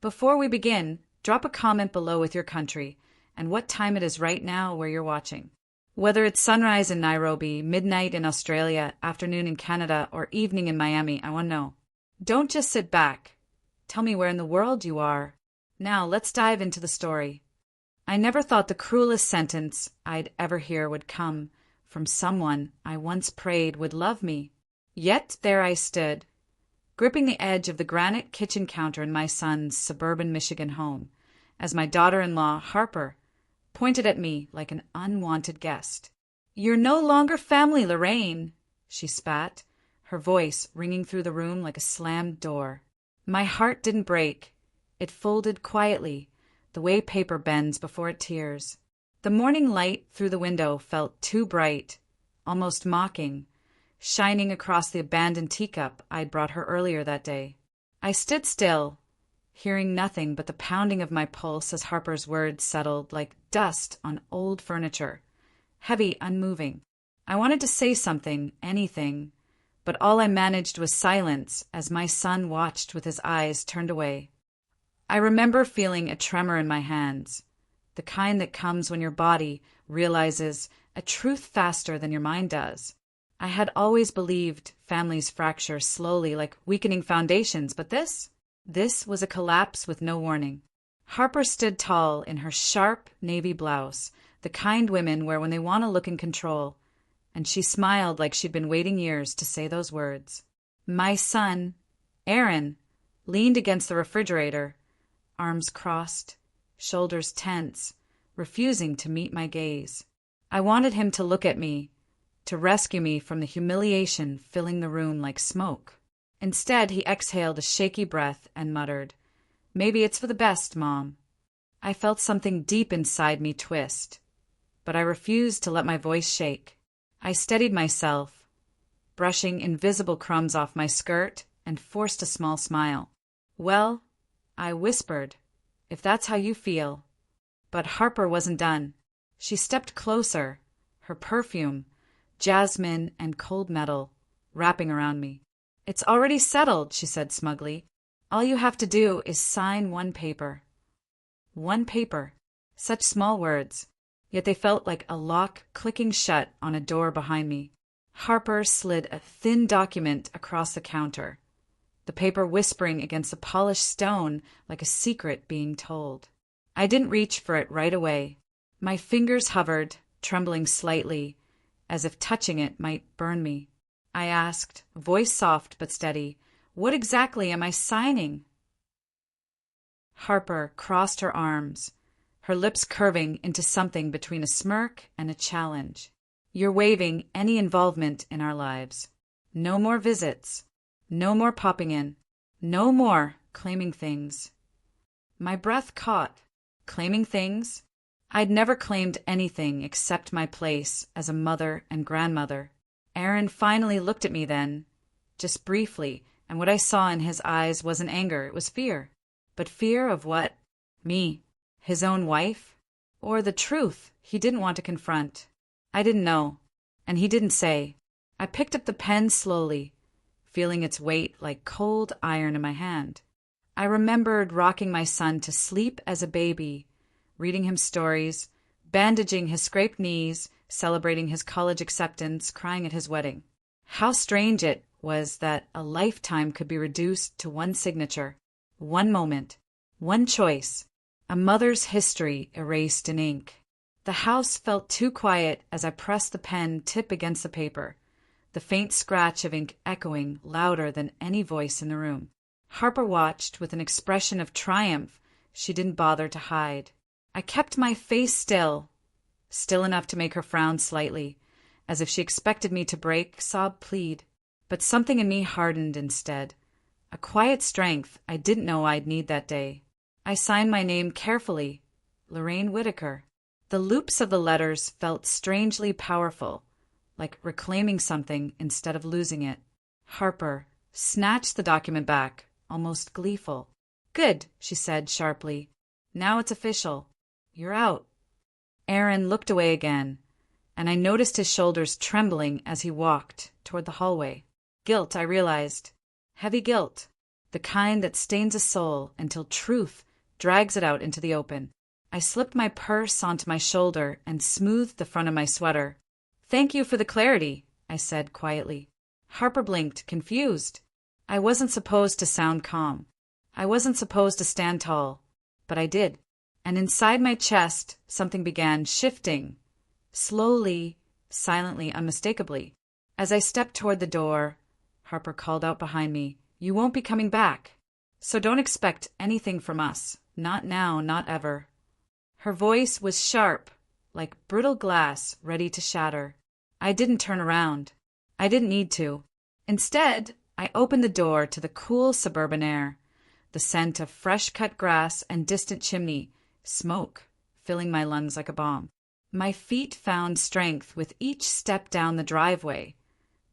Before we begin, drop a comment below with your country and what time it is right now where you're watching. Whether it's sunrise in Nairobi, midnight in Australia, afternoon in Canada, or evening in Miami, I want to know. Don't just sit back. Tell me where in the world you are. Now, let's dive into the story. I never thought the cruelest sentence I'd ever hear would come from someone I once prayed would love me. Yet there I stood, gripping the edge of the granite kitchen counter in my son's suburban Michigan home, as my daughter-in-law, Harper, pointed at me like an unwanted guest. "You're no longer family, Lorraine," she spat, her voice ringing through the room like a slammed door. My heart didn't break. It folded quietly, the way paper bends before it tears. The morning light through the window felt too bright, almost mocking, shining across the abandoned teacup I'd brought her earlier that day. I stood still, hearing nothing but the pounding of my pulse as Harper's words settled like dust on old furniture, heavy, unmoving. I wanted to say something, anything, but all I managed was silence as my son watched with his eyes turned away. I remember feeling a tremor in my hands, the kind that comes when your body realizes a truth faster than your mind does. I had always believed families fracture slowly like weakening foundations, but this was a collapse with no warning. Harper stood tall in her sharp navy blouse, the kind women wear when they want to look in control, and she smiled like she'd been waiting years to say those words. My son, Aaron, leaned against the refrigerator, arms crossed, shoulders tense, refusing to meet my gaze. I wanted him to look at me, to rescue me from the humiliation filling the room like smoke. Instead, he exhaled a shaky breath and muttered, "Maybe it's for the best, Mom." I felt something deep inside me twist, but I refused to let my voice shake. I steadied myself, brushing invisible crumbs off my skirt, and forced a small smile. "Well," I whispered, "if that's how you feel." But Harper wasn't done. She stepped closer, her perfume, jasmine and cold metal, wrapping around me. "It's already settled," she said smugly. "All you have to do is sign one paper." One paper. Such small words, yet they felt like a lock clicking shut on a door behind me. Harper slid a thin document across the counter, the paper whispering against the polished stone like a secret being told. I didn't reach for it right away. My fingers hovered, trembling slightly, as if touching it might burn me. I asked, voice soft but steady, "What exactly am I signing?" Harper crossed her arms, her lips curving into something between a smirk and a challenge. "You're waiving any involvement in our lives. No more visits. No more popping in. No more claiming things." My breath caught. Claiming things? I'd never claimed anything except my place as a mother and grandmother. Aaron finally looked at me then, just briefly, and what I saw in his eyes wasn't anger, it was fear. But fear of what? Me? His own wife? Or the truth he didn't want to confront? I didn't know, and he didn't say. I picked up the pen slowly, feeling its weight like cold iron in my hand. I remembered rocking my son to sleep as a baby, reading him stories, bandaging his scraped knees, celebrating his college acceptance, crying at his wedding. How strange it was that a lifetime could be reduced to one signature, one moment, one choice, a mother's history erased in ink. The house felt too quiet as I pressed the pen tip against the paper, the faint scratch of ink echoing louder than any voice in the room. Harper watched with an expression of triumph she didn't bother to hide. I kept my face still enough to make her frown slightly, as if she expected me to break, sob, plead. But something in me hardened instead, a quiet strength I didn't know I'd need that day. I signed my name carefully, Lorraine Whitaker. The loops of the letters felt strangely powerful, like reclaiming something instead of losing it. Harper snatched the document back, almost gleeful. "Good," she said sharply. "Now it's official. You're out." Aaron looked away again, and I noticed his shoulders trembling as he walked toward the hallway. Guilt, I realized. Heavy guilt. the kind that stains a soul until truth drags it out into the open. I slipped my purse onto my shoulder and smoothed the front of my sweater. "Thank you for the clarity," I said quietly. Harper blinked, confused. I wasn't supposed to sound calm. I wasn't supposed to stand tall, but I did. And inside my chest, something began shifting, slowly, silently, unmistakably. As I stepped toward the door, Harper called out behind me, "You won't be coming back, so don't expect anything from us. Not now, not ever." Her voice was sharp, like brittle glass ready to shatter. I didn't turn around. I didn't need to. Instead, I opened the door to the cool suburban air, the scent of fresh-cut grass and distant chimney, smoke filling my lungs like a bomb. My feet found strength with each step down the driveway,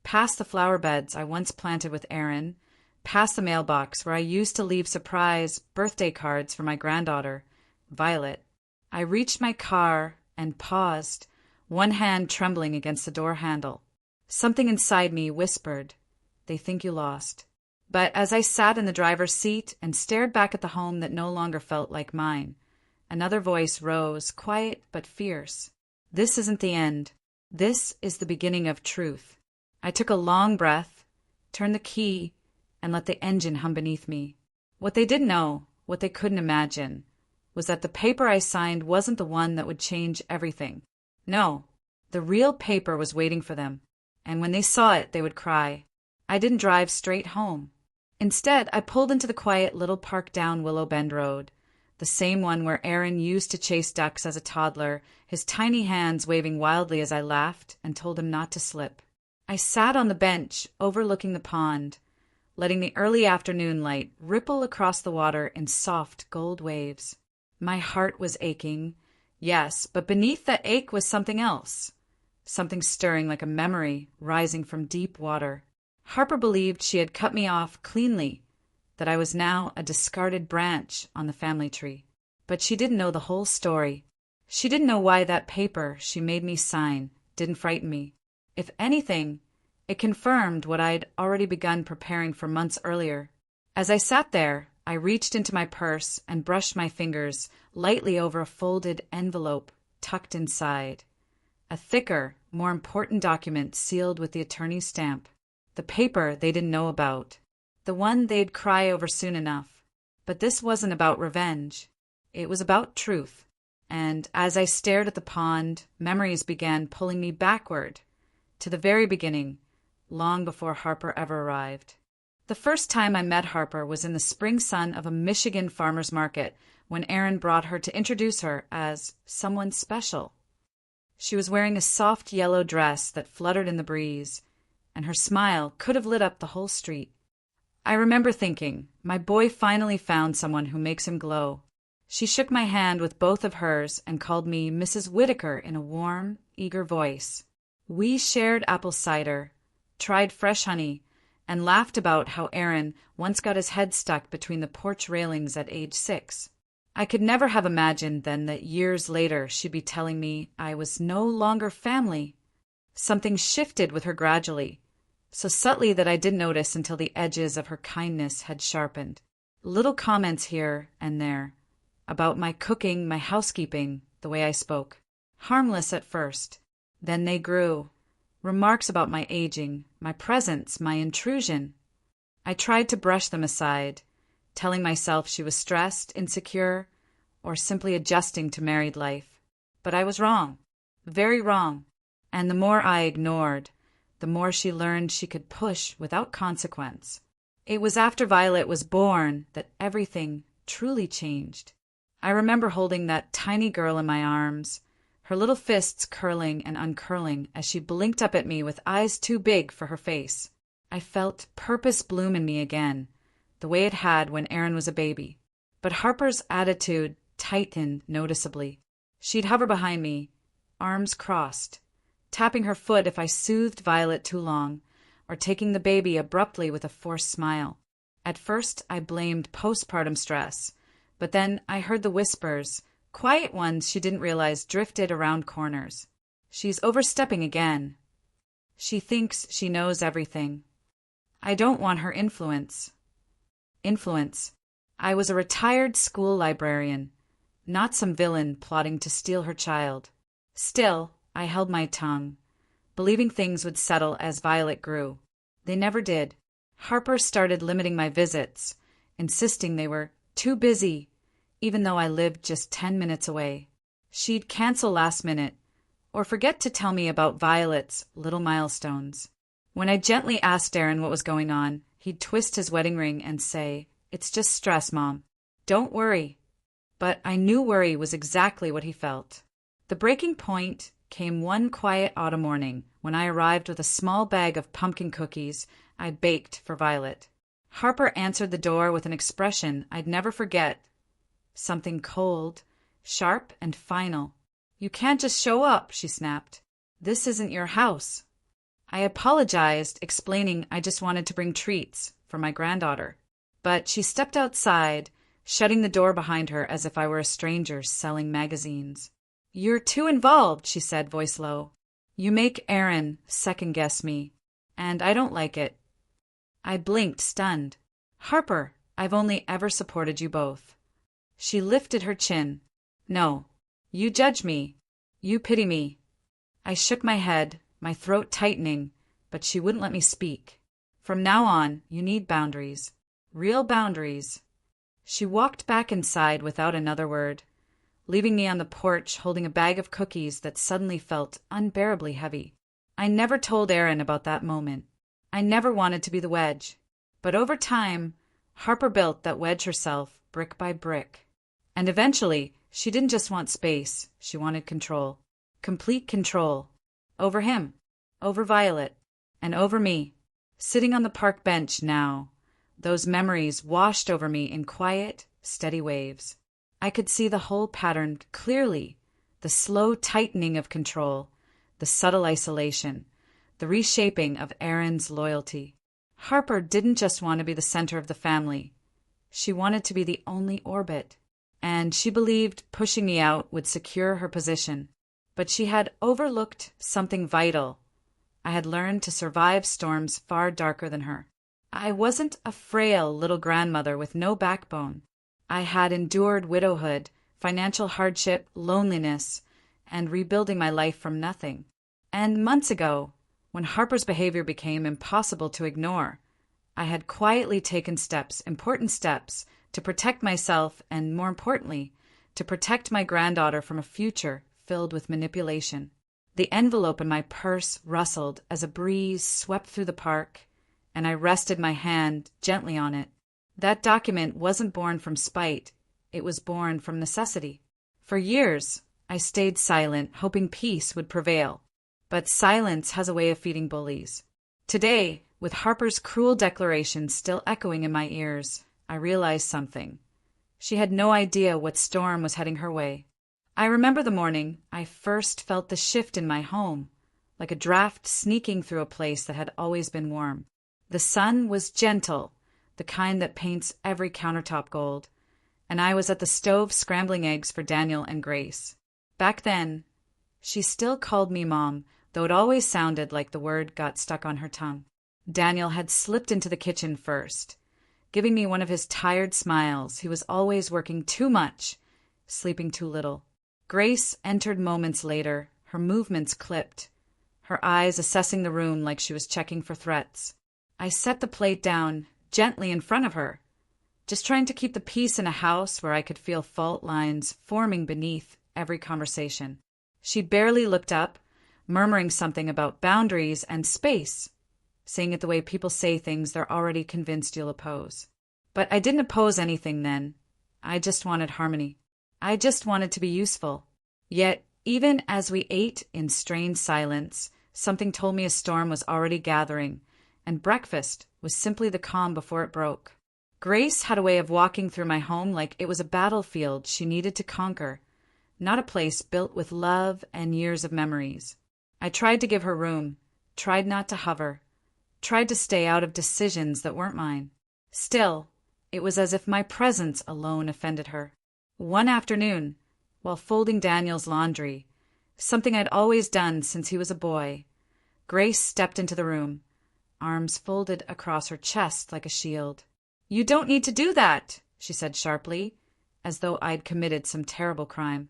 past the flower beds I once planted with Aaron, past the mailbox where I used to leave surprise birthday cards for my granddaughter, Violet. I reached my car and paused, one hand trembling against the door handle. Something inside me whispered, "They think you lost." But as I sat in the driver's seat and stared back at the home that no longer felt like mine, another voice rose, quiet but fierce. "This isn't the end. This is the beginning of truth." I took a long breath, turned the key, and let the engine hum beneath me. What they didn't know, what they couldn't imagine, was that the paper I signed wasn't the one that would change everything. No, the real paper was waiting for them, and when they saw it, they would cry. I didn't drive straight home. Instead, I pulled into the quiet little park down Willow Bend Road, the same one where Aaron used to chase ducks as a toddler, his tiny hands waving wildly as I laughed and told him not to slip. I sat on the bench overlooking the pond, letting the early afternoon light ripple across the water in soft gold waves. My heart was aching, yes, but beneath that ache was something else, something stirring like a memory rising from deep water. Harper believed she had cut me off cleanly, that I was now a discarded branch on the family tree. But she didn't know the whole story. She didn't know why that paper she made me sign didn't frighten me. If anything, it confirmed what I'd already begun preparing for months earlier. As I sat there, I reached into my purse and brushed my fingers lightly over a folded envelope tucked inside. A thicker, more important document sealed with the attorney's stamp. The paper they didn't know about. The one they'd cry over soon enough. But this wasn't about revenge. It was about truth. And as I stared at the pond, memories began pulling me backward, to the very beginning, long before Harper ever arrived. The first time I met Harper was in the spring sun of a Michigan farmer's market, when Aaron brought her to introduce her as someone special. She was wearing a soft yellow dress that fluttered in the breeze, and her smile could have lit up the whole street. I remember thinking, my boy finally found someone who makes him glow. She shook my hand with both of hers and called me Mrs. Whitaker in a warm, eager voice. We shared apple cider, tried fresh honey, and laughed about how Aaron once got his head stuck between the porch railings at age 6. I could never have imagined then that years later she'd be telling me I was no longer family. Something shifted with her gradually, so subtly that I didn't notice until the edges of her kindness had sharpened. Little comments here and there, about my cooking, my housekeeping, the way I spoke. Harmless at first. Then they grew. Remarks about my aging, my presence, my intrusion. I tried to brush them aside, telling myself she was stressed, insecure, or simply adjusting to married life. But I was wrong. Very wrong. And the more I ignored, the more she learned she could push without consequence. It was after Violet was born that everything truly changed. I remember holding that tiny girl in my arms, her little fists curling and uncurling as she blinked up at me with eyes too big for her face. I felt purpose bloom in me again, the way it had when Aaron was a baby. But Harper's attitude tightened noticeably. She'd hover behind me, arms crossed, tapping her foot if I soothed Violet too long, or taking the baby abruptly with a forced smile. At first, I blamed postpartum stress, but then I heard the whispers, quiet ones she didn't realize drifted around corners. She's overstepping again. She thinks she knows everything. I don't want her influence. influence. I was a retired school librarian, not some villain plotting to steal her child. Still, I held my tongue, believing things would settle as Violet grew. They never did. Harper started limiting my visits, insisting they were too busy, even though I lived just 10 minutes away. She'd cancel last minute, or forget to tell me about Violet's little milestones. When I gently asked Aaron what was going on, he'd twist his wedding ring and say, "It's just stress, Mom. Don't worry." But I knew worry was exactly what he felt. The breaking point came one quiet autumn morning when I arrived with a small bag of pumpkin cookies I'd baked for Violet. Harper answered the door with an expression I'd never forget. Something cold, sharp, and final. "You can't just show up," she snapped. "This isn't your house." I apologized, explaining I just wanted to bring treats for my granddaughter. But she stepped outside, shutting the door behind her as if I were a stranger selling magazines. "You're too involved," she said, voice low. "You make Aaron second-guess me, and I don't like it." I blinked, stunned. "Harper, I've only ever supported you both." She lifted her chin. "No, you judge me. You pity me." I shook my head, my throat tightening, but she wouldn't let me speak. "From now on, you need boundaries. Real boundaries." She walked back inside without another word, leaving me on the porch holding a bag of cookies that suddenly felt unbearably heavy. I never told Aaron about that moment. I never wanted to be the wedge. But over time, Harper built that wedge herself, brick by brick. And eventually, she didn't just want space, she wanted control. Complete control. Over him, over Violet, and over me. Sitting on the park bench now, those memories washed over me in quiet, steady waves. I could see the whole pattern clearly, the slow tightening of control, the subtle isolation, the reshaping of Aaron's loyalty. Harper didn't just want to be the center of the family. She wanted to be the only orbit, and she believed pushing me out would secure her position. But she had overlooked something vital. I had learned to survive storms far darker than her. I wasn't a frail little grandmother with no backbone. I had endured widowhood, financial hardship, loneliness, and rebuilding my life from nothing. And months ago, when Harper's behavior became impossible to ignore, I had quietly taken steps, important steps, to protect myself and, more importantly, to protect my granddaughter from a future filled with manipulation. The envelope in my purse rustled as a breeze swept through the park, and I rested my hand gently on it. That document wasn't born from spite, it was born from necessity. For years, I stayed silent, hoping peace would prevail. But silence has a way of feeding bullies. Today, with Harper's cruel declaration still echoing in my ears, I realized something. She had no idea what storm was heading her way. I remember the morning I first felt the shift in my home, like a draft sneaking through a place that had always been warm. The sun was gentle, the kind that paints every countertop gold, and I was at the stove scrambling eggs for Daniel and Grace. Back then, she still called me Mom, though it always sounded like the word got stuck on her tongue. Daniel had slipped into the kitchen first, giving me one of his tired smiles. He was always working too much, sleeping too little. Grace entered moments later, her movements clipped, her eyes assessing the room like she was checking for threats. I set the plate down, gently in front of her, just trying to keep the peace in a house where I could feel fault lines forming beneath every conversation. She barely looked up, murmuring something about boundaries and space, saying it the way people say things they're already convinced you'll oppose. But I didn't oppose anything then. I just wanted harmony. I just wanted to be useful. Yet, even as we ate in strained silence, something told me a storm was already gathering, and breakfast was simply the calm before it broke. Grace had a way of walking through my home like it was a battlefield she needed to conquer, not a place built with love and years of memories. I tried to give her room, tried not to hover, tried to stay out of decisions that weren't mine. Still, it was as if my presence alone offended her. One afternoon, while folding Daniel's laundry, something I'd always done since he was a boy, Grace stepped into the room, arms folded across her chest like a shield. You don't need to do that, she said sharply, as though I'd committed some terrible crime.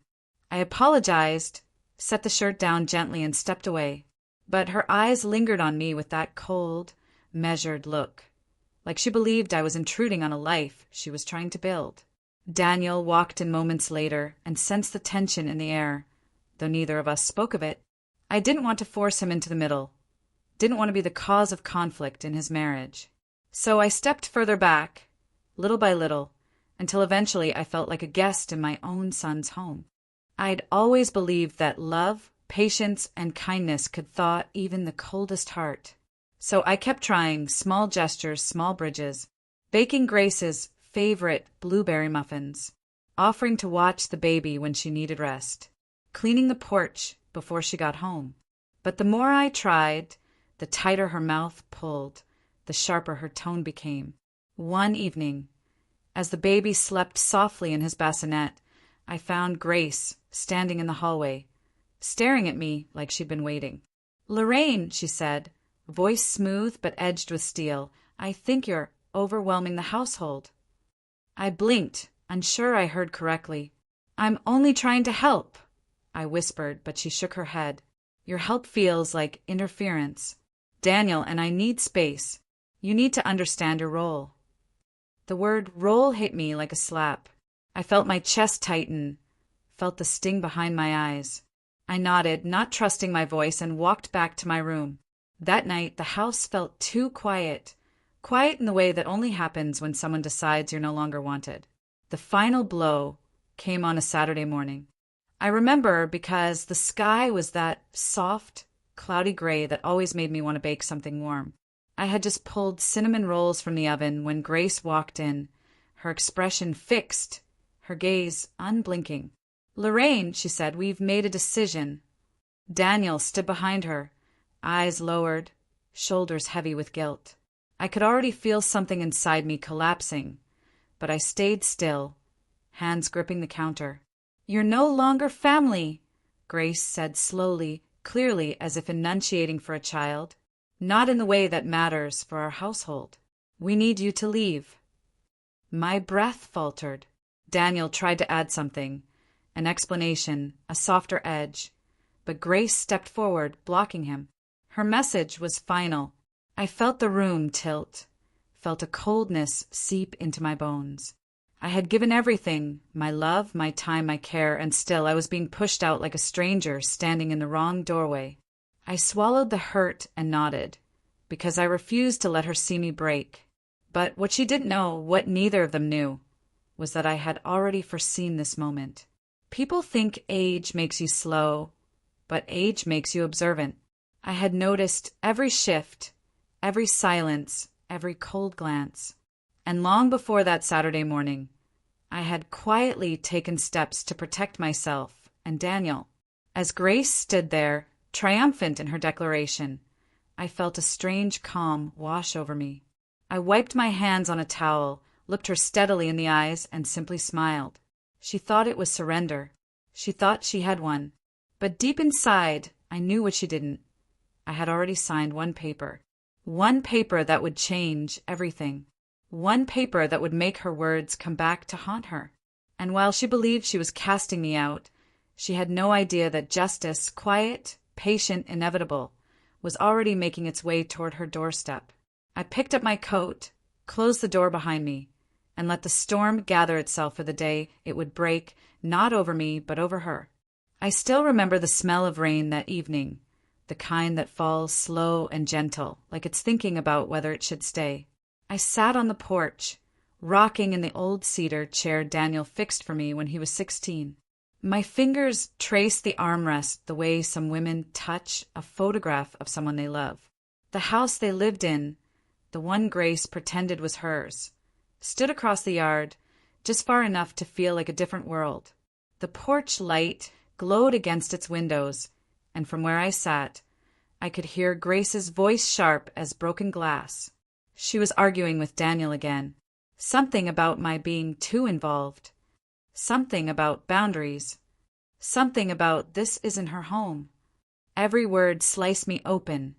I apologized, set the shirt down gently, and stepped away. But her eyes lingered on me with that cold, measured look, like she believed I was intruding on a life she was trying to build. Daniel walked in moments later and sensed the tension in the air, though neither of us spoke of it. I didn't want to force him into the middle, didn't want to be the cause of conflict in his marriage. So I stepped further back, little by little, until eventually I felt like a guest in my own son's home. I'd always believed that love, patience, and kindness could thaw even the coldest heart. So I kept trying small gestures, small bridges, baking Grace's favorite blueberry muffins, offering to watch the baby when she needed rest, cleaning the porch before she got home. But the more I tried, the tighter her mouth pulled, the sharper her tone became. One evening, as the baby slept softly in his bassinet, I found Grace standing in the hallway, staring at me like she'd been waiting. "Lorraine," she said, voice smooth but edged with steel, "I think you're overwhelming the household." I blinked, unsure I heard correctly. "I'm only trying to help," I whispered, but she shook her head. "Your help feels like interference. Daniel and I need space. You need to understand your role." The word role hit me like a slap. I felt my chest tighten, felt the sting behind my eyes. I nodded, not trusting my voice, and walked back to my room. That night, the house felt too quiet. Quiet in the way that only happens when someone decides you're no longer wanted. The final blow came on a Saturday morning. I remember because the sky was that soft, cloudy gray that always made me want to bake something warm. I had just pulled cinnamon rolls from the oven when Grace walked in, her expression fixed, her gaze unblinking. "Lorraine," she said, "we've made a decision." Daniel stood behind her, eyes lowered, shoulders heavy with guilt. I could already feel something inside me collapsing, but I stayed still, hands gripping the counter. "You're no longer family," Grace said slowly, clearly, as if enunciating for a child. "Not in the way that matters for our household. We need you to leave." My breath faltered. Daniel tried to add something, an explanation, a softer edge, but Grace stepped forward, blocking him. Her message was final. I felt the room tilt, felt a coldness seep into my bones. I had given everything, my love, my time, my care, and still I was being pushed out like a stranger standing in the wrong doorway. I swallowed the hurt and nodded, because I refused to let her see me break. But what she didn't know, what neither of them knew, was that I had already foreseen this moment. People think age makes you slow, but age makes you observant. I had noticed every shift, every silence, every cold glance. And long before that Saturday morning, I had quietly taken steps to protect myself and Daniel. As Grace stood there, triumphant in her declaration, I felt a strange calm wash over me. I wiped my hands on a towel, looked her steadily in the eyes, and simply smiled. She thought it was surrender. She thought she had won. But deep inside, I knew what she didn't. I had already signed one paper that would change everything. One paper that would make her words come back to haunt her. And while she believed she was casting me out, she had no idea that justice, quiet, patient, inevitable, was already making its way toward her doorstep. I picked up my coat, closed the door behind me, and let the storm gather itself for the day it would break, not over me, but over her. I still remember the smell of rain that evening, the kind that falls slow and gentle, like it's thinking about whether it should stay. I sat on the porch, rocking in the old cedar chair Daniel fixed for me when he was 16. My fingers traced the armrest the way some women touch a photograph of someone they love. The house they lived in, the one Grace pretended was hers, stood across the yard, just far enough to feel like a different world. The porch light glowed against its windows, and from where I sat, I could hear Grace's voice sharp as broken glass. She was arguing with Daniel again. Something about my being too involved. Something about boundaries. Something about this isn't her home. Every word sliced me open,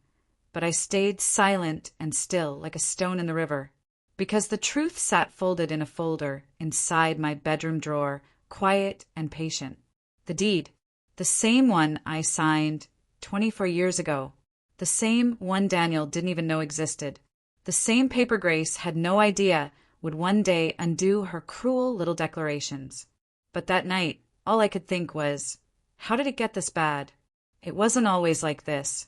but I stayed silent and still like a stone in the river. Because the truth sat folded in a folder inside my bedroom drawer, quiet and patient. The deed. The same one I signed 24 years ago. The same one Daniel didn't even know existed. The same paper Grace had no idea would one day undo her cruel little declarations. But that night, all I could think was, how did it get this bad? It wasn't always like this.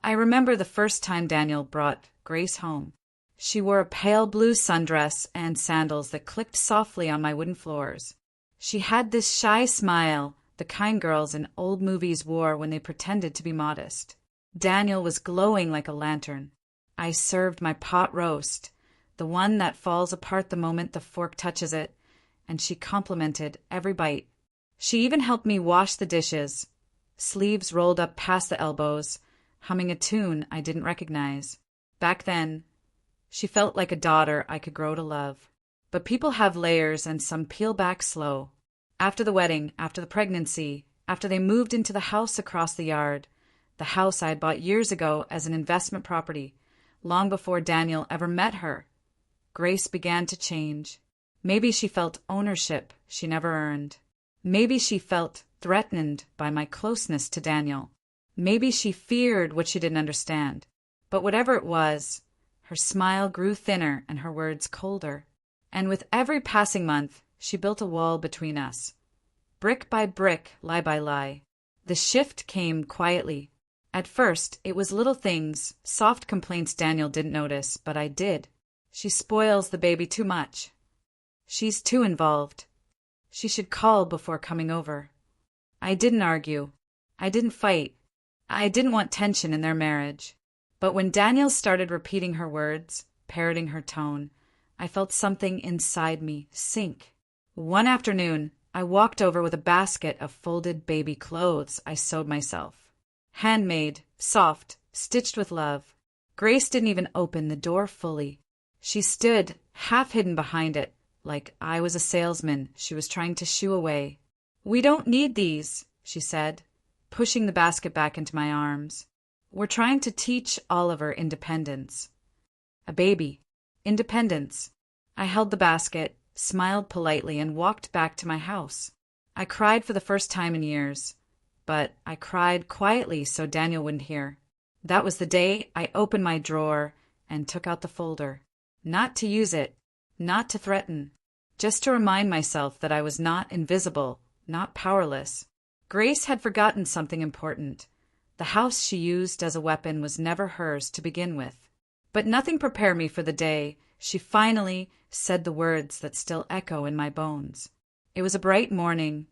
I remember the first time Daniel brought Grace home. She wore a pale blue sundress and sandals that clicked softly on my wooden floors. She had this shy smile the kind girls in old movies wore when they pretended to be modest. Daniel was glowing like a lantern. I served my pot roast, the one that falls apart the moment the fork touches it, and she complimented every bite. She even helped me wash the dishes, sleeves rolled up past the elbows, humming a tune I didn't recognize. Back then, she felt like a daughter I could grow to love. But people have layers and some peel back slow. After the wedding, after the pregnancy, after they moved into the house across the yard, the house I had bought years ago as an investment property, long before Daniel ever met her, Grace began to change. Maybe she felt ownership she never earned. Maybe she felt threatened by my closeness to Daniel. Maybe she feared what she didn't understand. But whatever it was, her smile grew thinner and her words colder. And with every passing month, she built a wall between us. Brick by brick, lie by lie. The shift came quietly. At first, it was little things, soft complaints Daniel didn't notice, but I did. She spoils the baby too much. She's too involved. She should call before coming over. I didn't argue. I didn't fight. I didn't want tension in their marriage. But when Daniel started repeating her words, parroting her tone, I felt something inside me sink. One afternoon, I walked over with a basket of folded baby clothes I sewed myself. Handmade, soft, stitched with love. Grace didn't even open the door fully. She stood, half hidden behind it, like I was a salesman she was trying to shoo away. "We don't need these," she said, pushing the basket back into my arms. "We're trying to teach Oliver independence." A baby. Independence. I held the basket, smiled politely, and walked back to my house. I cried for the first time in years, but I cried quietly so Daniel wouldn't hear. That was the day I opened my drawer and took out the folder. Not to use it, not to threaten, just to remind myself that I was not invisible, not powerless. Grace had forgotten something important. The house she used as a weapon was never hers to begin with. But nothing prepared me for the day she finally said the words that still echo in my bones. It was a bright morning,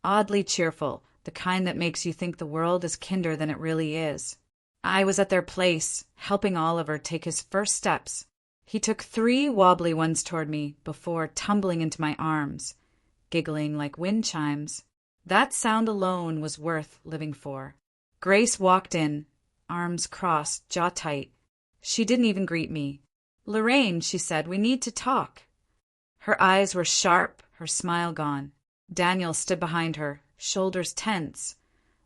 oddly cheerful, the kind that makes you think the world is kinder than it really is. I was at their place, helping Oliver take his first steps. He took 3 wobbly ones toward me before tumbling into my arms, giggling like wind chimes. That sound alone was worth living for. Grace walked in, arms crossed, jaw tight. She didn't even greet me. "Lorraine," she said, "we need to talk." Her eyes were sharp, her smile gone. Daniel stood behind her, shoulders tense,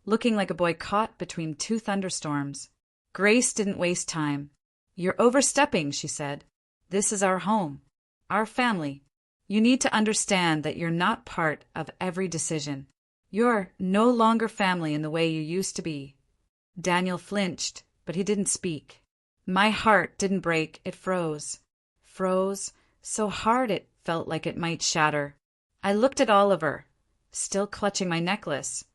looking like a boy caught between 2 thunderstorms. Grace didn't waste time. "You're overstepping," she said. "This is our home, our family. You need to understand that you're not part of every decision. You're no longer family in the way you used to be." Daniel flinched, but he didn't speak. My heart didn't break, it froze. Froze so hard it felt like it might shatter. I looked at Oliver, still clutching my necklace,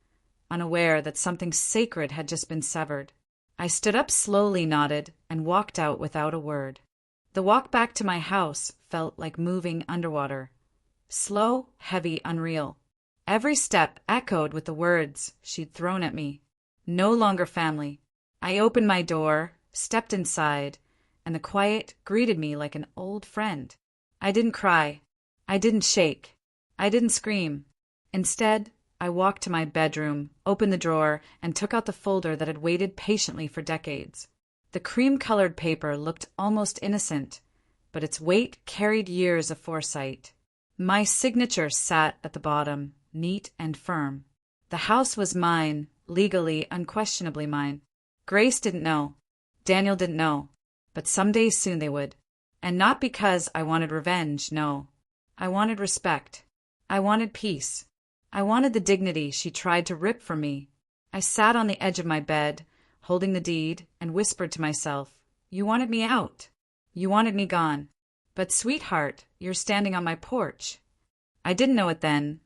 unaware that something sacred had just been severed. I stood up slowly, nodded, and walked out without a word. The walk back to my house felt like moving underwater. Slow, heavy, unreal. Every step echoed with the words she'd thrown at me. No longer family. I opened my door, stepped inside, and the quiet greeted me like an old friend. I didn't cry. I didn't shake. I didn't scream. Instead, I walked to my bedroom, opened the drawer, and took out the folder that had waited patiently for decades. The cream-colored paper looked almost innocent, but its weight carried years of foresight. My signature sat at the bottom, neat and firm. The house was mine, legally, unquestionably mine. Grace didn't know. Daniel didn't know. But someday soon they would. And not because I wanted revenge, no. I wanted respect. I wanted peace. I wanted the dignity she tried to rip from me. I sat on the edge of my bed, holding the deed, and whispered to myself, "You wanted me out. You wanted me gone. But, sweetheart, you're standing on my porch." I didn't know it then,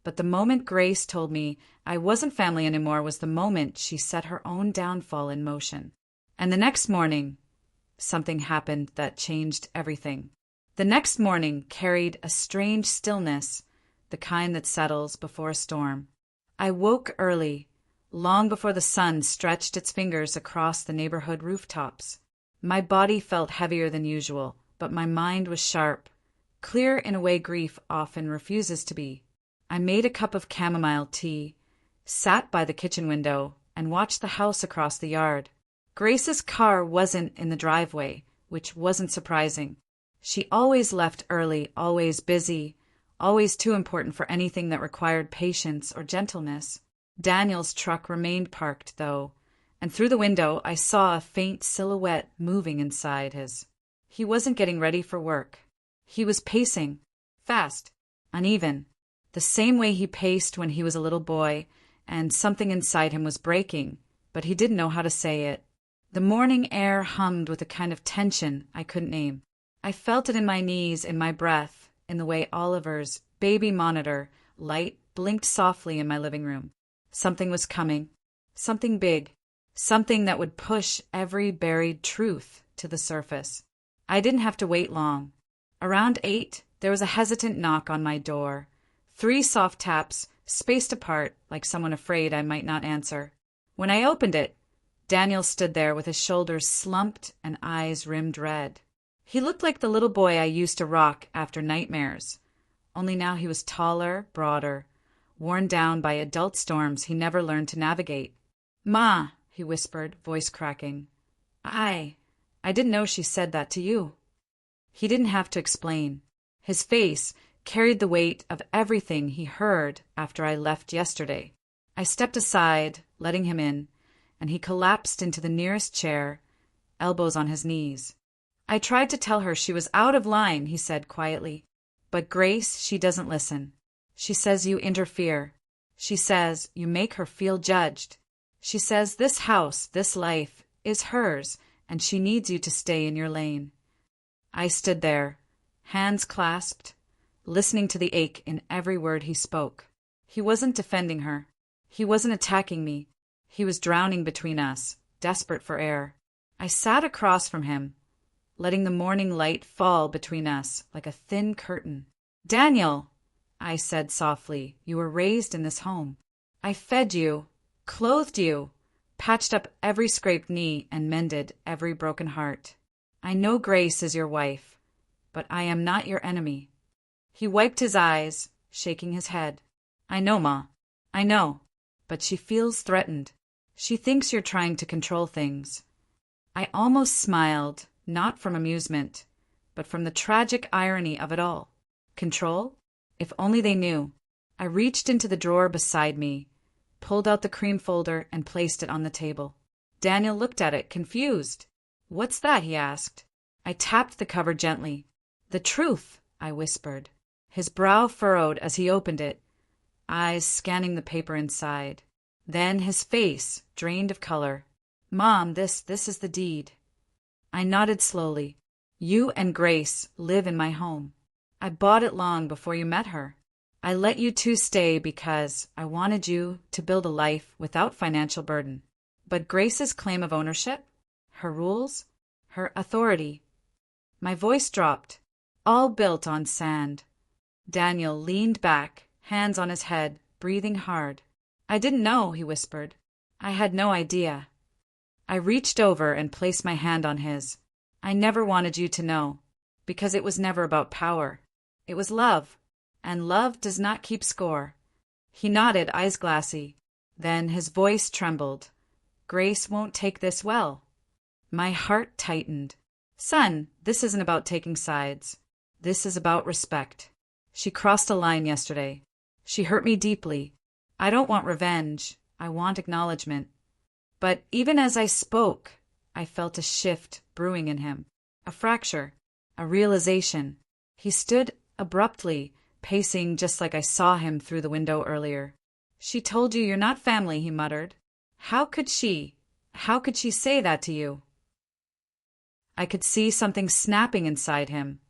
but the moment Grace told me I wasn't family anymore was the moment she set her own downfall in motion. And the next morning, something happened that changed everything. The next morning carried a strange stillness, the kind that settles before a storm. I woke early, long before the sun stretched its fingers across the neighborhood rooftops. My body felt heavier than usual, but my mind was sharp, clear in a way grief often refuses to be. I made a cup of chamomile tea, sat by the kitchen window, and watched the house across the yard. Grace's car wasn't in the driveway, which wasn't surprising. She always left early, always busy, always too important for anything that required patience or gentleness. Daniel's truck remained parked, though, and through the window I saw a faint silhouette moving inside his. He wasn't getting ready for work. He was pacing, fast, uneven, the same way he paced when he was a little boy, and something inside him was breaking, but he didn't know how to say it. The morning air hummed with a kind of tension I couldn't name. I felt it in my knees, in my breath, in the way Oliver's baby monitor light blinked softly in my living room. Something was coming, something big, something that would push every buried truth to the surface. I didn't have to wait long. Around 8, there was a hesitant knock on my door. 3 soft taps, spaced apart, like someone afraid I might not answer. When I opened it, Daniel stood there with his shoulders slumped and eyes rimmed red. He looked like the little boy I used to rock after nightmares, only now he was taller, broader, worn down by adult storms he never learned to navigate. "Ma," he whispered, voice cracking. I didn't know she said that to you." He didn't have to explain. His face carried the weight of everything he heard after I left yesterday. I stepped aside, letting him in, and he collapsed into the nearest chair, elbows on his knees. "I tried to tell her she was out of line," he said quietly. "But Grace, she doesn't listen. She says you interfere. She says you make her feel judged. She says this house, this life, is hers, and she needs you to stay in your lane." I stood there, hands clasped, listening to the ache in every word he spoke. He wasn't defending her. He wasn't attacking me. He was drowning between us, desperate for air. I sat across from him, letting the morning light fall between us like a thin curtain. "Daniel," I said softly, "you were raised in this home. I fed you, clothed you, patched up every scraped knee, and mended every broken heart. I know Grace is your wife, but I am not your enemy." He wiped his eyes, shaking his head. "I know, Ma. I know. But she feels threatened. She thinks you're trying to control things." I almost smiled, not from amusement, but from the tragic irony of it all. Control? If only they knew. I reached into the drawer beside me, pulled out the cream folder, and placed it on the table. Daniel looked at it, confused. "What's that?" he asked. I tapped the cover gently. "The truth," I whispered. His brow furrowed as he opened it, eyes scanning the paper inside. Then his face drained of color. "Mom, this is the deed." I nodded slowly. "You and Grace live in my home. I bought it long before you met her. I let you two stay because I wanted you to build a life without financial burden. But Grace's claim of ownership, her rules, her authority." My voice dropped, all built on sand. Daniel leaned back, hands on his head, breathing hard. "I didn't know," he whispered. "I had no idea." I reached over and placed my hand on his. "I never wanted you to know, because it was never about power. It was love, and love does not keep score." He nodded, eyes glassy. Then his voice trembled. "Grace won't take this well." My heart tightened. "Son, this isn't about taking sides. This is about respect. She crossed a line yesterday. She hurt me deeply. I don't want revenge. I want acknowledgement." But even as I spoke, I felt a shift brewing in him, a fracture. A realization. He stood abruptly, pacing just like I saw him through the window earlier. "She told you you're not family," he muttered. How could she? How could she say that to you?" I could see something snapping inside him,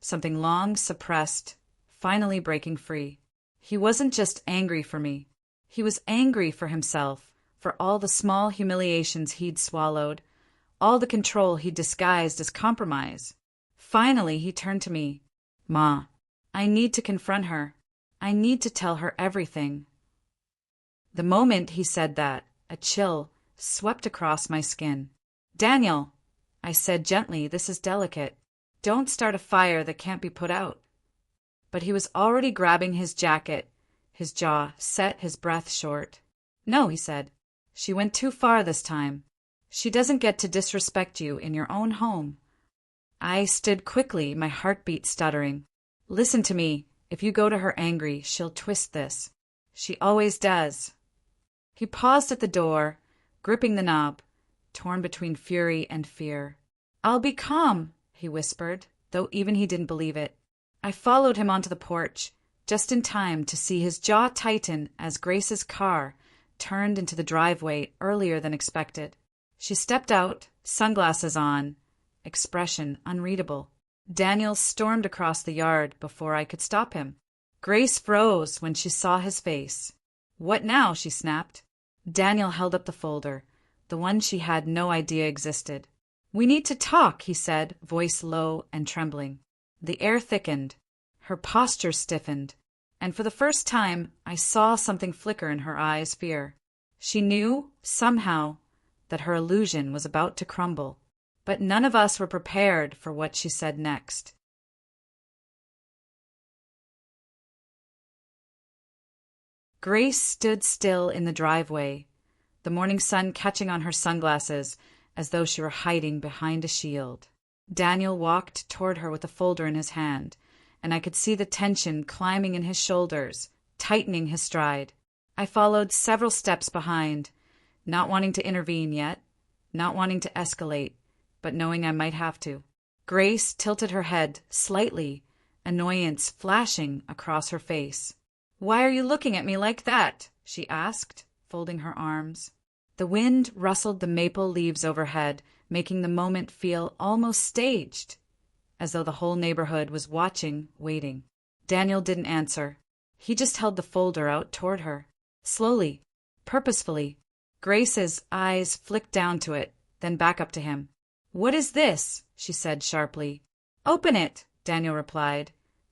something long suppressed, finally breaking free. He wasn't just angry for me. He was angry for himself, for all the small humiliations he'd swallowed, all the control he'd disguised as compromise. Finally, he turned to me. "Ma, I need to confront her. I need to tell her everything." The moment he said that, a chill swept across my skin. "Daniel," I said gently, "this is delicate. Don't start a fire that can't be put out." But he was already grabbing his jacket, his jaw set, his breath short. "No," he said. "She went too far this time. She doesn't get to disrespect you in your own home." I stood quickly, my heartbeat stuttering. "Listen to me. If you go to her angry, she'll twist this. She always does." He paused at the door, gripping the knob, torn between fury and fear. "I'll be calm," he whispered, though even he didn't believe it. I followed him onto the porch, just in time to see his jaw tighten as Grace's car turned into the driveway earlier than expected. She stepped out, sunglasses on, expression unreadable. Daniel stormed across the yard before I could stop him. Grace froze when she saw his face. "What now?" she snapped. Daniel held up the folder, the one she had no idea existed. "We need to talk," he said, voice low and trembling. The air thickened, her posture stiffened, and for the first time I saw something flicker in her eyes, fear. She knew, somehow, that her illusion was about to crumble, but none of us were prepared for what she said next. Grace stood still in the driveway, the morning sun catching on her sunglasses as though she were hiding behind a shield. Daniel walked toward her with a folder in his hand, and I could see the tension climbing in his shoulders, tightening his stride. I followed several steps behind, not wanting to intervene yet, not wanting to escalate, but knowing I might have to. Grace tilted her head slightly, annoyance flashing across her face. "Why are you looking at me like that?" she asked, folding her arms. The wind rustled the maple leaves overhead, making the moment feel almost staged, as though the whole neighborhood was watching, waiting. Daniel didn't answer. He just held the folder out toward her. Slowly, purposefully, Grace's eyes flicked down to it, then back up to him. "What is this?" she said sharply. "Open it," Daniel replied,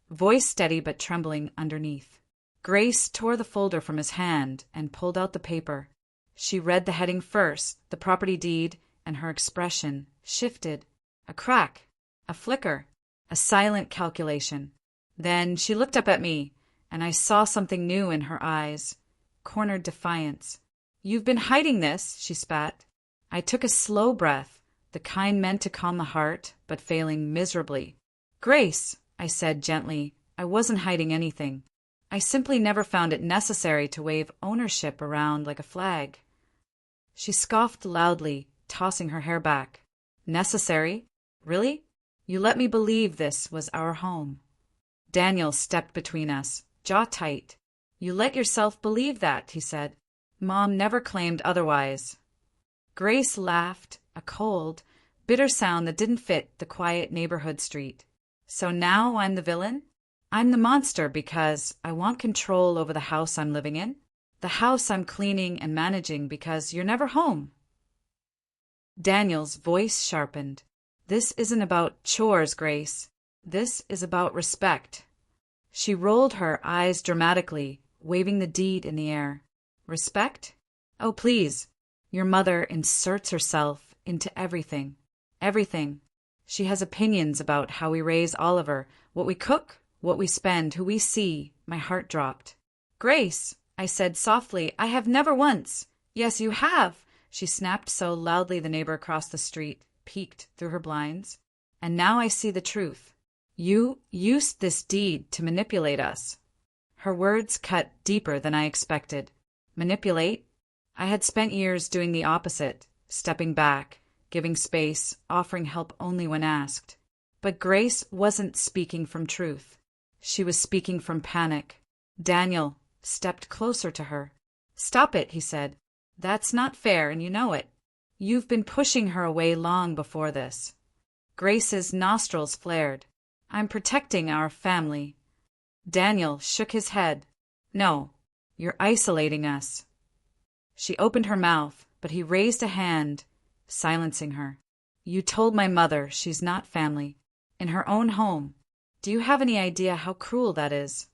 voice steady but trembling underneath. Grace tore the folder from his hand and pulled out the paper. She read the heading first, the property deed, and her expression shifted. A crack, a flicker, a silent calculation. Then she looked up at me, and I saw something new in her eyes, cornered defiance. "You've been hiding this," she spat. I took a slow breath, the kind meant to calm the heart, but failing miserably. "Grace," I said gently, "I wasn't hiding anything. I simply never found it necessary to wave ownership around like a flag." She scoffed loudly, tossing her hair back. "Necessary? Really? You let me believe this was our home." Daniel stepped between us, jaw tight. "You let yourself believe that," he said. "Mom never claimed otherwise." Grace laughed, a cold, bitter sound that didn't fit the quiet neighborhood street. "So now I'm the villain? I'm the monster because I want control over the house I'm living in, the house I'm cleaning and managing because you're never home." Daniel's voice sharpened. "This isn't about chores, Grace. This is about respect." She rolled her eyes dramatically, waving the deed in the air. "Respect? Oh, please. Your mother inserts herself into everything. Everything. She has opinions about how we raise Oliver, what we cook, what we spend, who we see." My heart dropped. "Grace," I said softly, "I have never once—" "Yes, you have," she snapped so loudly the neighbor across the street peeked through her blinds. "And now I see the truth. You used this deed to manipulate us." Her words cut deeper than I expected. Manipulate? I had spent years doing the opposite, stepping back, giving space, offering help only when asked. But Grace wasn't speaking from truth. She was speaking from panic. Daniel stepped closer to her. "Stop it," he said. "That's not fair, and you know it. You've been pushing her away long before this." Grace's nostrils flared. "I'm protecting our family." Daniel shook his head. "No, you're isolating us." She opened her mouth, but he raised a hand, silencing her. "You told my mother she's not family. In her own home. Do you have any idea how cruel that is?"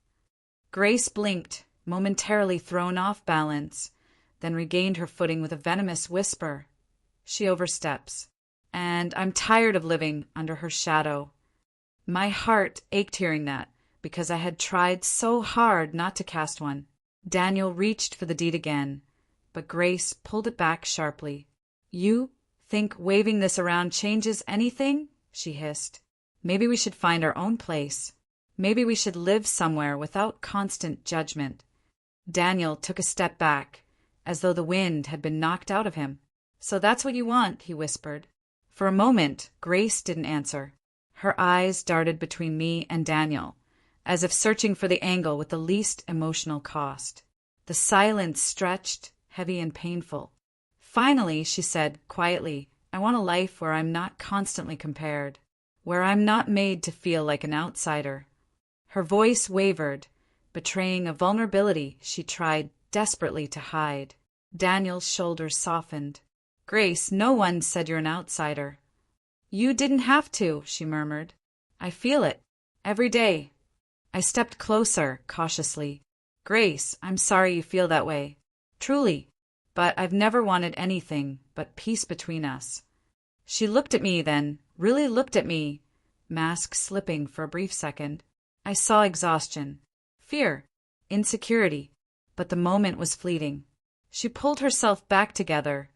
Grace blinked, momentarily thrown off balance, then regained her footing with a venomous whisper. "She oversteps. And I'm tired of living under her shadow." My heart ached hearing that, because I had tried so hard not to cast one. Daniel reached for the deed again, but Grace pulled it back sharply. "You think waving this around changes anything?" she hissed. "Maybe we should find our own place. Maybe we should live somewhere without constant judgment." Daniel took a step back, as though the wind had been knocked out of him. "So that's what you want," he whispered. For a moment, Grace didn't answer. Her eyes darted between me and Daniel, as if searching for the angle with the least emotional cost. The silence stretched, heavy and painful. Finally, she said quietly, "I want a life where I'm not constantly compared, where I'm not made to feel like an outsider." Her voice wavered, betraying a vulnerability she tried desperately to hide. Daniel's shoulders softened. "Grace, no one said you're an outsider." "You didn't have to," she murmured. "I feel it. Every day." I stepped closer, cautiously. "Grace, I'm sorry you feel that way. Truly. But I've never wanted anything but peace between us." She looked at me then, really looked at me, mask slipping for a brief second. I saw exhaustion, fear, insecurity, but the moment was fleeting. She pulled herself back together,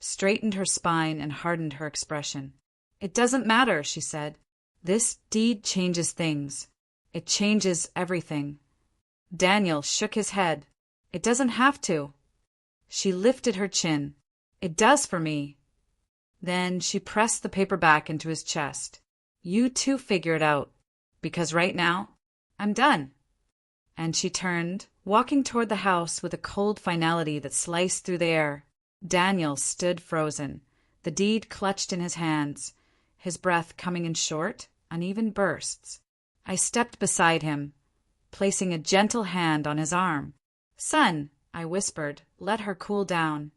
straightened her spine, and hardened her expression. "It doesn't matter," she said. "This deed changes things. It changes everything." Daniel shook his head. "It doesn't have to." She lifted her chin. "It does for me." Then she pressed the paper back into his chest. "You two figure it out, because right now, I'm done." And she turned, walking toward the house with a cold finality that sliced through the air. Daniel stood frozen, the deed clutched in his hands, his breath coming in short, uneven bursts. I stepped beside him, placing a gentle hand on his arm. "Son," I whispered, "let her cool down."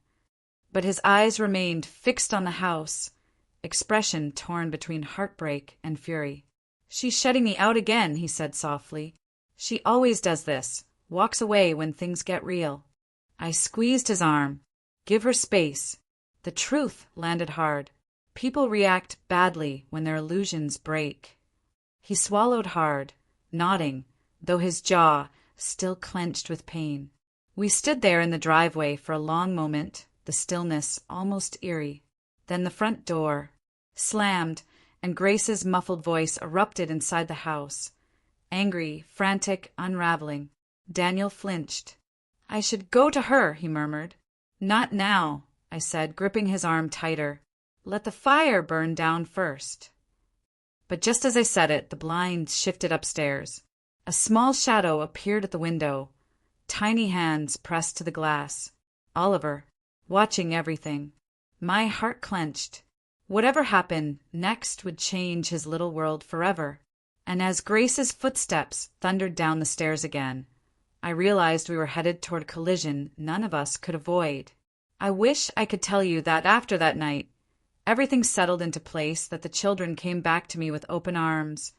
But his eyes remained fixed on the house, expression torn between heartbreak and fury. "She's shutting me out again," he said softly. "She always does this, walks away when things get real." I squeezed his arm. "Give her space." The truth landed hard. People react badly when their illusions break. He swallowed hard, nodding, though his jaw still clenched with pain. We stood there in the driveway for a long moment, the stillness almost eerie. Then the front door slammed, and Grace's muffled voice erupted inside the house. Angry, frantic, unraveling. Daniel flinched. "I should go to her," he murmured. "Not now," I said, gripping his arm tighter. "Let the fire burn down first." But just as I said it, the blinds shifted upstairs. A small shadow appeared at the window, tiny hands pressed to the glass. Oliver, watching everything. My heart clenched. Whatever happened next would change his little world forever. And as Grace's footsteps thundered down the stairs again, I realized we were headed toward a collision none of us could avoid. I wish I could tell you that after that night, everything settled into place, that the children came back to me with open arms,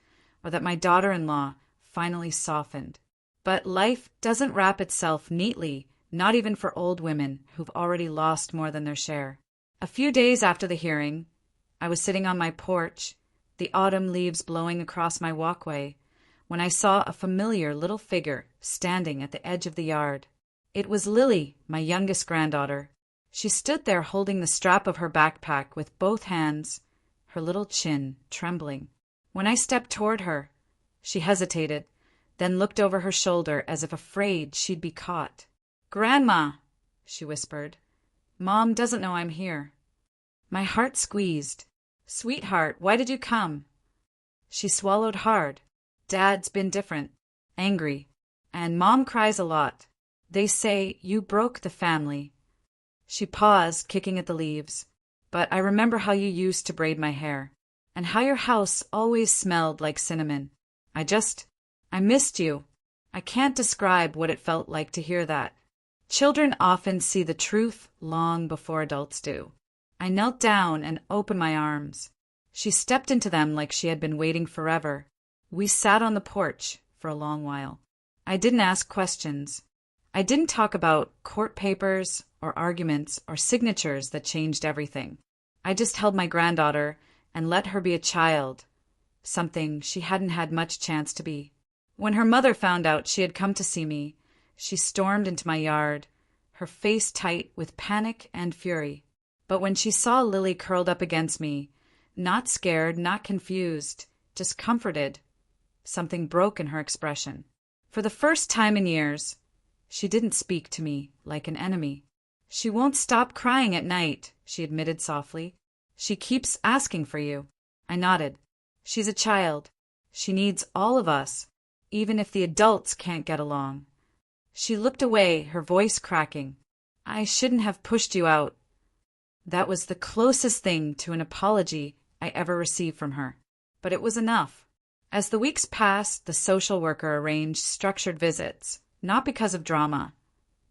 or that my daughter-in-law finally softened. But life doesn't wrap itself neatly, not even for old women who've already lost more than their share. A few days after the hearing, I was sitting on my porch, the autumn leaves blowing across my walkway, when I saw a familiar little figure standing at the edge of the yard. It was Lily, my youngest granddaughter. She stood there holding the strap of her backpack with both hands, her little chin trembling. When I stepped toward her, she hesitated, then looked over her shoulder as if afraid she'd be caught. "Grandma," she whispered. "Mom doesn't know I'm here." My heart squeezed. "Sweetheart, why did you come?" She swallowed hard. Dad's been different. Angry. And Mom cries a lot. They say you broke the family. She paused, kicking at the leaves. But I remember how you used to braid my hair. And how your house always smelled like cinnamon. I missed you. I can't describe what it felt like to hear that. Children often see the truth long before adults do. I knelt down and opened my arms. She stepped into them like she had been waiting forever. We sat on the porch for a long while. I didn't ask questions. I didn't talk about court papers or arguments or signatures that changed everything. I just held my granddaughter and let her be a child, something she hadn't had much chance to be. When her mother found out she had come to see me, she stormed into my yard, her face tight with panic and fury. But when she saw Lily curled up against me, not scared, not confused, just comforted, something broke in her expression. For the first time in years, she didn't speak to me like an enemy. She won't stop crying at night, she admitted softly. She keeps asking for you. I nodded. She's a child. She needs all of us, even if the adults can't get along. She looked away, her voice cracking. I shouldn't have pushed you out. That was the closest thing to an apology I ever received from her. But it was enough. As the weeks passed, the social worker arranged structured visits, not because of drama,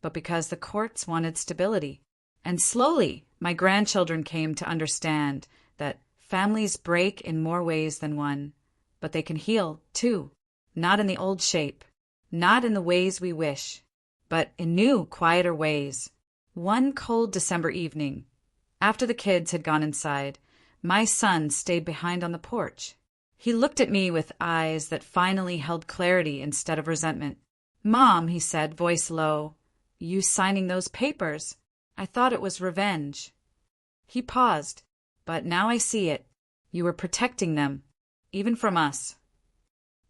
but because the courts wanted stability. And slowly, my grandchildren came to understand that families break in more ways than one, but they can heal, too. Not in the old shape, not in the ways we wish, but in new, quieter ways. One cold December evening, after the kids had gone inside, my son stayed behind on the porch. He looked at me with eyes that finally held clarity instead of resentment. "Mom," he said, voice low, "you signing those papers? I thought it was revenge." He paused. "But now I see it. You were protecting them, even from us."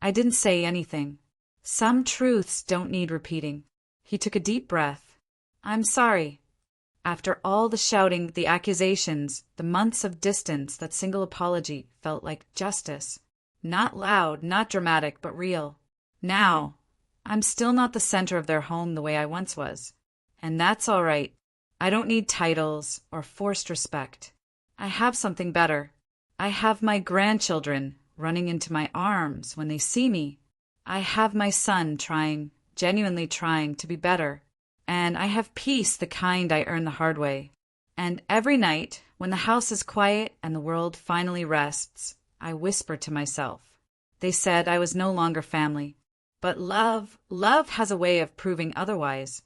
I didn't say anything. Some truths don't need repeating. He took a deep breath. "I'm sorry." After all the shouting, the accusations, the months of distance, that single apology felt like justice. Not loud, not dramatic, but real. Now, I'm still not the center of their home the way I once was. And that's all right. I don't need titles or forced respect. I have something better. I have my grandchildren running into my arms when they see me. I have my son trying, genuinely trying to be better. And I have peace, the kind I earn the hard way. And every night, when the house is quiet and the world finally rests, I whisper to myself. They said I was no longer family. But love has a way of proving otherwise.